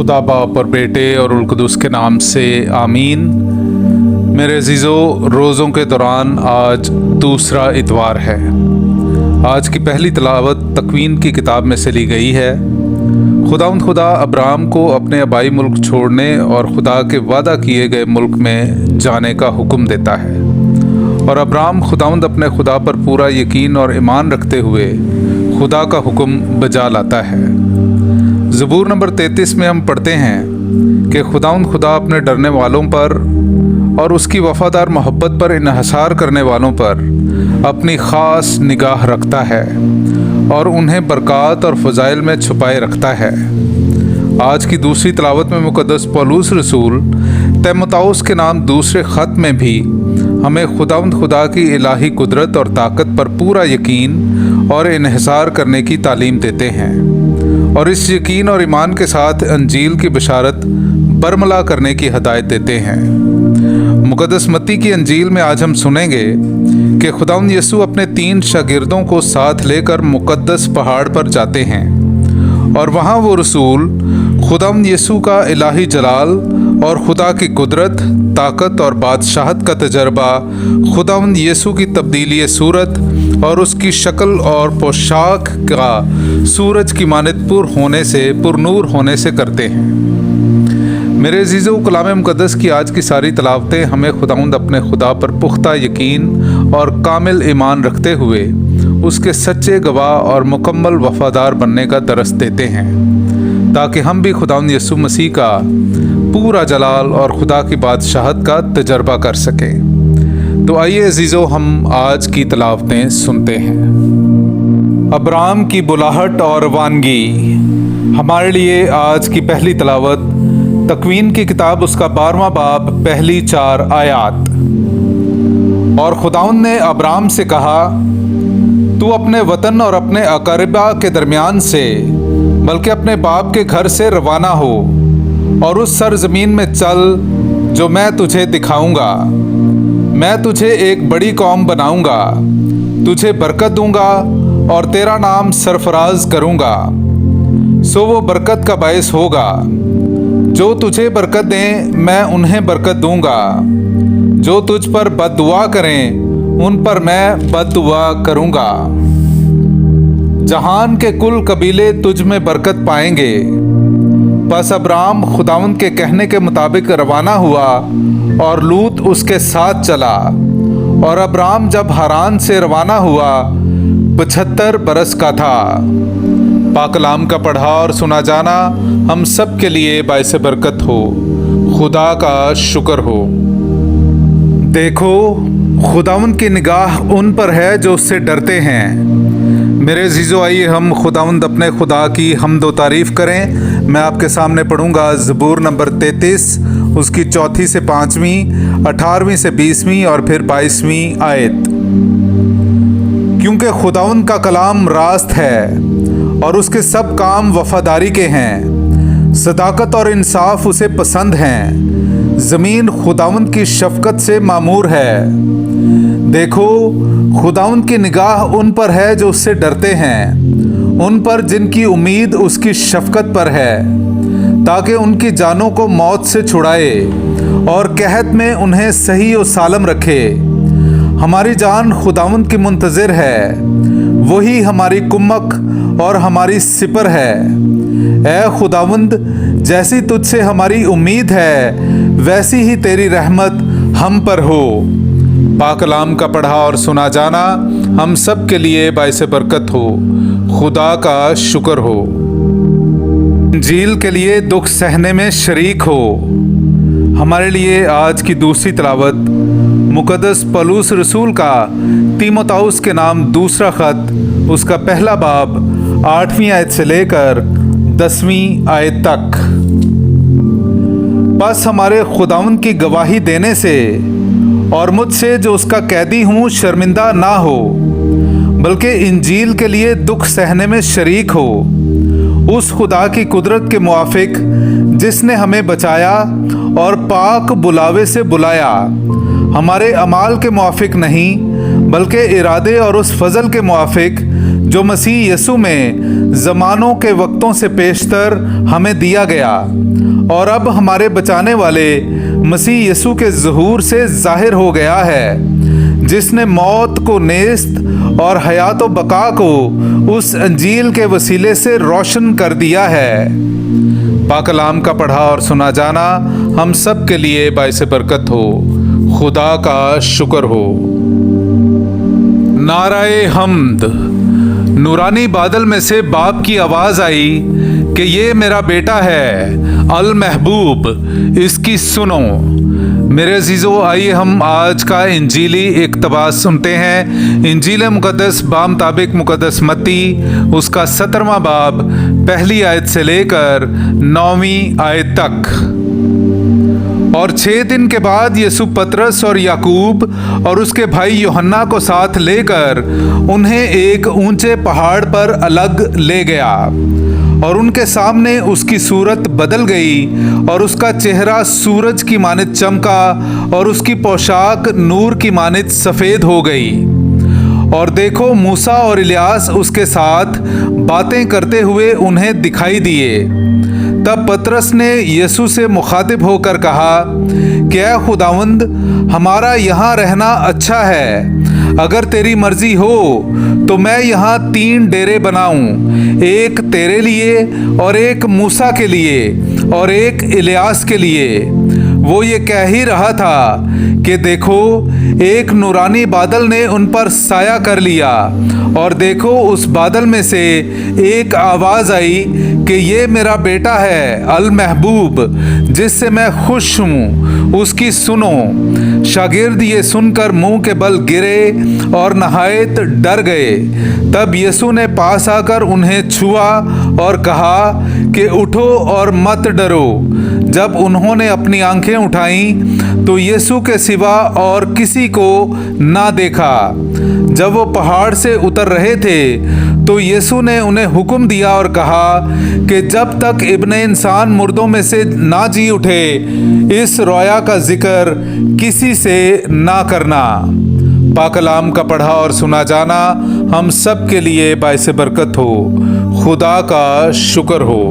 खुदा बाप और बेटे और उल कुदुस के नाम से आमीन। मेरे अजीज़ों, रोज़ों के दौरान आज दूसरा इतवार है। आज की पहली तिलावत तकवीन की किताब में से ली गई है। खुदा अब्राहम को अपने आबाई मुल्क छोड़ने और खुदा के वादा किए गए मुल्क में जाने का हुक्म देता है, और अब्राहम अपने खुदा पर पूरा यकीन और ईमान रखते हुए खुदा का हुक्म बजा लाता है। ज़बूर नंबर 33 में हम पढ़ते हैं कि खुदा अपने डरने वालों पर और उसकी वफ़ादार मोहब्बत पर इन्हिसार करने वालों पर अपनी ख़ास निगाह रखता है और उन्हें बरक़ात और फ़ज़ाइल में छुपाए रखता है। आज की दूसरी तिलावत में मुक़द्दस पौलुस रसूल तीमुथियुस के नाम दूसरे ख़त में भी हमें खुदा की इलाही कुदरत और ताकत पर पूरा यकीन और इन्हिसार करने की तालीम देते हैं, और इस यकीन और ईमान के साथ अंजील की बशारत बरमला करने की हदायत देते हैं। मुक़द्दस मत्ती की अंजील में आज हम सुनेंगे कि खुदावंद यीशु अपने 3 शागिर्दों को साथ लेकर मुक़द्दस पहाड़ पर जाते हैं, और वहाँ वो रसूल खुदावंद यीशु का इलाही जलाल और खुदा की कुदरत, ताकत और बादशाहत का तजर्बा खुदावंद यीशु की तब्दीली सूरत और उसकी शक्ल और पोशाक का सूरज की मानद पुरनूर होने से करते हैं। मेरे अजीज़ों, कलाम मुक़द्दस की आज की सारी तिलावतें हमें खुदावंद अपने खुदा पर पुख्ता यकीन और कामिल ईमान रखते हुए उसके सच्चे गवाह और मुकम्मल वफ़ादार बनने का दरस देते हैं, ताकि हम भी खुदावंद यीशु मसीह का पूरा जलाल और खुदा की बादशाहत का तजर्बा कर सकें। तो आइए अजीज़ों, हम आज की तिलावतें सुनते हैं। अब्राहम की बुलाहट और रवानगी। हमारे लिए आज की पहली तिलावत तकवीन की किताब उसका 12वां बाब पहली 4 आयात। और खुदावंद ने अब्राहम से कहा, तू अपने वतन और अपने अकरबा के दरमियान से बल्कि अपने बाप के घर से रवाना हो और उस सरजमीन में चल जो मैं तुझे दिखाऊंगा। मैं तुझे एक बड़ी कौम बनाऊंगा, तुझे बरकत दूंगा और तेरा नाम सरफराज करूंगा। सो वो बरकत का बायस होगा। जो तुझे बरकत दें मैं उन्हें बरकत दूंगा, जो तुझ पर बद्दुआ करें उन पर मैं बद्दुआ करूंगा। जहान के कुल कबीले तुझ में बरकत पाएंगे। बस अब्राहम खुदावंद के कहने के मुताबिक रवाना हुआ और लूत उसके साथ चला। और अब्राहम जब हारान से रवाना हुआ 75 बरस का था। पाक कलाम का पढ़ा और सुना जाना हम सब के लिए बाइस बरकत हो। खुदा का शुक्र हो। देखो, खुदावंद की निगाह उन पर है जो उससे डरते हैं। मेरे अजीज़ों, आइए हम खुदावंद अपने खुदा की हम्द व तारीफ़ करें। मैं आपके सामने पढ़ूंगा ज़बूर नंबर 33, उसकी 4 से 5वीं, 18वीं से 20वीं और फिर 22वीं आयत। क्योंकि खुदावंद का कलाम रास्त है और उसके सब काम वफादारी के हैं। सदाकत और इंसाफ उसे पसंद हैं। ज़मीन खुदावंद की शफ़क़त से मामूर है। देखो, खुदावंद की निगाह उन पर है जो उससे डरते हैं, उन पर जिनकी उम्मीद उसकी शफ़क़त पर है, ताकि उनकी जानों को मौत से छुड़ाए और कहत में उन्हें सही और सालम रखे। हमारी जान खुदावंद की मुंतज़िर है, वही हमारी कुम्मक और हमारी सिपर है। ऐ खुदावंद, जैसी तुझसे हमारी उम्मीद है वैसी ही तेरी रहमत हम पर हो। पाक कलाम का पढ़ा और सुना जाना हम सब के लिए बाइस बरकत हो। खुदा का शुक्र हो। इंजील के लिए दुख सहने में शरीक हो। हमारे लिए आज की दूसरी तिलावत मुक़द्दस पौलुस रसूल का तीमुथियुस के नाम दूसरा ख़त उसका पहला बाब 8वीं आयत से लेकर 10वीं आयत तक। बस हमारे खुदावंद की गवाही देने से और मुझसे जो उसका कैदी हूँ शर्मिंदा ना हो, बल्कि इंजील के लिए दुख सहने में शरीक हो। उस खुदा की कुदरत के मुआफिक जिसने हमें बचाया और पाक बुलावे से बुलाया, हमारे अमाल के मुआफिक नहीं बल्कि इरादे और उस फजल के मुआफिक जो मसीह यसु में ज़मानों के वक्तों से पेशतर हमें दिया गया और अब हमारे बचाने वाले मसीह यसु के ज़हूर से ज़ाहिर हो गया है, जिसने मौत को नेस्त और हयात व बका को उस अंजील के वसीले से रोशन कर दिया है। पाक कलाम का पढ़ा और सुना जाना हम सब के लिए बाइस बरकत हो। खुदा का शुक्र हो। नाराए हम्द। नूरानी बादल में से बाप की आवाज़ आई कि ये मेरा बेटा है अल महबूब, इसकी सुनो। मेरे अजीज़ों, आइए हम आज का इंजीली इक़्तिबास सुनते हैं। इंजील मुक़द्दस बामुताबिक मुक़द्दस मत्ती उसका 17वां बाब पहली आयत से लेकर 9वीं आयत तक। और 6 दिन के बाद यीशु पतरस और याकूब और उसके भाई यूहन्ना को साथ लेकर उन्हें एक ऊंचे पहाड़ पर अलग ले गया और उनके सामने उसकी सूरत बदल गई और उसका चेहरा सूरज की मानित चमका और उसकी पोशाक नूर की मानित सफ़ेद हो गई। और देखो, मूसा और इलियास उसके साथ बातें करते हुए उन्हें दिखाई दिए। तब पतरस ने यीशु से मुखातिब होकर कहा कि ऐ खुदावंद, हमारा यहाँ रहना अच्छा है। अगर तेरी मर्जी हो तो मैं यहाँ 3 डेरे बनाऊं, एक तेरे लिए और एक मूसा के लिए और एक इलियास के लिए। वो ये कह ही रहा था कि देखो, एक नूरानी बादल ने उन पर साया कर लिया और देखो, उस बादल में से एक आवाज़ आई कि ये मेरा बेटा है अल महबूब, जिससे मैं खुश हूँ, उसकी सुनो। शागिर्द ये सुनकर मुंह के बल गिरे और नहायत डर गए। तब यीशु ने पास आकर उन्हें छुआ और कहा कि उठो और मत डरो। जब उन्होंने अपनी आंखें उठाईं तो यीशु के सिवा और किसी को ना देखा। जब वो पहाड़ से उतर रहे थे तो यीशु ने उन्हें हुक्म दिया और कहा कि जब तक इब्ने इंसान मुर्दों में से ना जी उठे, इस रोया का जिक्र किसी से ना करना। पाक कलाम का पढ़ा और सुना जाना हम सब के लिए बाइस बरकत हो। खुदा का शुक्र हो।